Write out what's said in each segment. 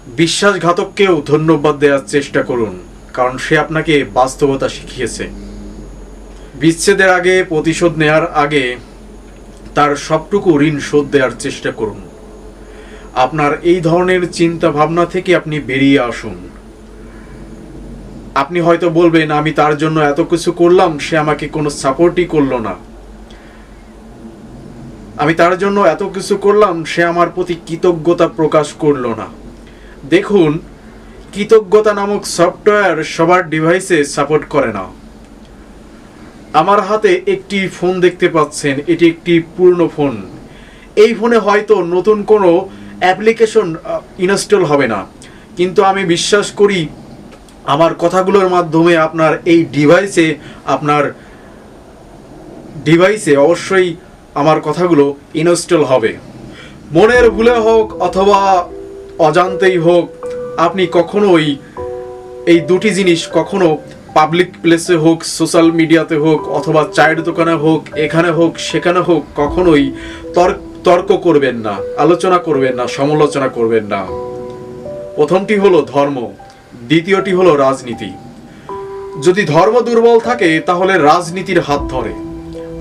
বিশ্বাসঘাতককেও ধন্যবাদ দেওয়ার চেষ্টা করুন, কারণ সে আপনাকে বাস্তবতা শিখিয়েছে। বিচ্ছেদের আগে, প্রতিশোধ নেয়ার আগে তার সবটুকু ঋণ শোধ দেওয়ার চেষ্টা করুন। আপনার এই ধরনের চিন্তা ভাবনা থেকে আপনি বেরিয়ে আসুন। আপনি হয়তো বলবেন, আমি তার জন্য এত কিছু করলাম, সে আমাকে কোনো সাপোর্টই করলো না। আমি তার জন্য এত কিছু করলাম, সে আমার প্রতি কৃতজ্ঞতা প্রকাশ করলো না। দেখুন, কৃতজ্ঞতা নামক সফটওয়্যার সবার ডিভাইসে সাপোর্ট করে না। আমার হাতে একটি ফোন দেখতে পাচ্ছেন, এটি একটি পুরনো ফোন। এই ফোনে হয়তো নতুন কোনো অ্যাপ্লিকেশন ইনস্টল হবে না, কিন্তু আমি বিশ্বাস করি আমার কথাগুলোর মাধ্যমে আপনার এই ডিভাইসে অবশ্যই আমার কথাগুলো ইনস্টল হবে। মনের ভুলে হোক অথবা অজান্তেই হোক, আপনি কখনোই এই দুটি জিনিস কখনো পাবলিক প্লেসে হোক, সোশ্যাল মিডিয়াতে হোক, অথবা চায়ের দোকানে হোক, এখানে হোক সেখানে হোক, কখনোই তর্ক করবেন না, আলোচনা করবেন না, সমালোচনা করবেন না। প্রথমটি হলো ধর্ম, দ্বিতীয়টি হলো রাজনীতি। যদি ধর্ম দুর্বল থাকে তাহলে রাজনীতির হাত ধরে,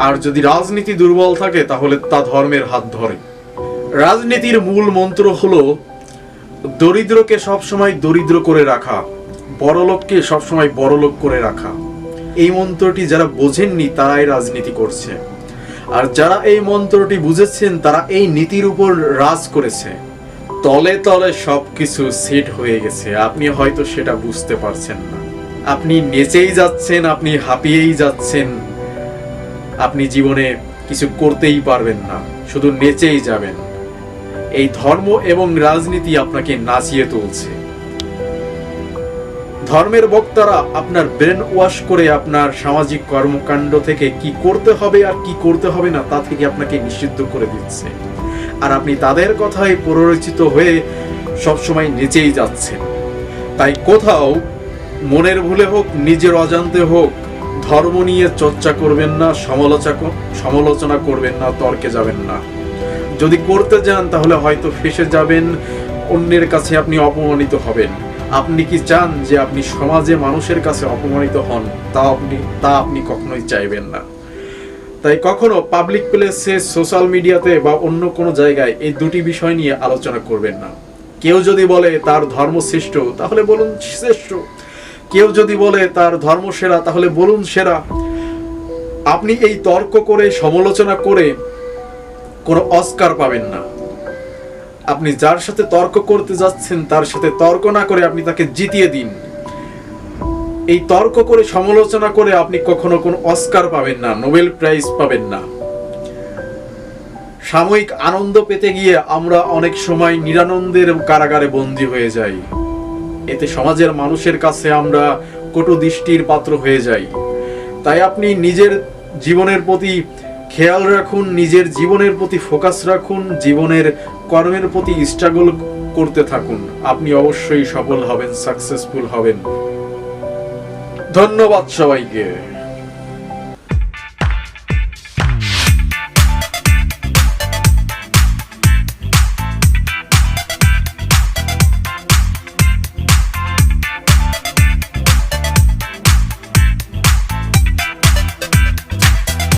আর যদি রাজনীতি দুর্বল থাকে তাহলে তা ধর্মের হাত ধরে। রাজনীতির মূল মন্ত্র হলো দরিদ্রকে সবসময় দরিদ্র করে রাখা, বড়লোককে সবসময় বড়লোক করে রাখা। এই মন্ত্রটি যারা বোঝেননি তারাই রাজনীতি করছে, আর যারা এই মন্ত্রটি বুঝেছেন তারা এই নীতির উপর রাজ করেছে। তলে তলে সবকিছু সেট হয়ে গেছে, আপনি হয়তো সেটা বুঝতে পারছেন না। আপনি নেচেই যাচ্ছেন, আপনি হাঁপিয়েই যাচ্ছেন, আপনি জীবনে কিছু করতেই পারবেন না, শুধু নেচেই যাবেন। এই ধর্ম এবং রাজনীতি আপনাকে নাচিয়ে তুলছে। ধর্মের বক্তারা আপনার ব্রেন ওয়াশ করে আপনার সামাজিক কর্মকাণ্ড থেকে কি করতে হবে আর কি করতে হবে না তা থেকে আপনাকে নিষিদ্ধ করে দিচ্ছে, আর আপনি তাদের কথায় প্ররোচিত হয়ে সবসময় নেচেই যাচ্ছেন। তাই কোথাও মনের ভুলে হোক, নিজের অজান্তে হোক, ধর্ম নিয়ে চর্চা করবেন না, সমালোচনা করবেন না, তর্কে যাবেন না। যদি করতে যান তাহলে হয়তো ফেঁসে যাবেন, অন্যের কাছে আপনি অপমানিত হবেন। আপনি কি চান যে আপনি সমাজে মানুষের কাছে অপমানিত হন? তা আপনি কখনোই চাইবেন না। তাই কখনো পাবলিক প্লেসে, সোশ্যাল মিডিয়াতে বা অন্য কোনো জায়গায় এই দুটি বিষয় নিয়ে আলোচনা করবেন না। কেউ যদি বলে তার ধর্ম শ্রেষ্ঠ, তাহলে বলুন শ্রেষ্ঠ। কেউ যদি বলে তার ধর্ম সেরা, তাহলে বলুন সেরা। আপনি এই তর্ক করে, সমালোচনা করে কোনো অস্কার পাবেন না। আপনি যার সাথে তর্ক করতে যাচ্ছেন তার সাথে তর্ক না করে আপনি তাকে জিতিয়ে দিন। এই তর্ক করে, সমালোচনা করে আপনি কখনো কোনো অস্কার পাবেন না, নোবেল প্রাইজ পাবেন না। সাময়িক আনন্দ পেতে গিয়ে আমরা অনেক সময় নিরানন্দের কারাগারে বন্দী হয়ে যাই। এতে সমাজের মানুষের কাছে আমরা কটু দৃষ্টির পাত্র হয়ে যাই। তাই আপনি নিজের জীবনের প্রতি খেয়াল রাখুন, নিজের জীবনের প্রতি ফোকাস রাখুন, জীবনের কর্মের প্রতি স্ট্রাগল করতে থাকুন। আপনি অবশ্যই সফল হবেন, সাকসেসফুল হবেন। ধন্যবাদ সবাইকে।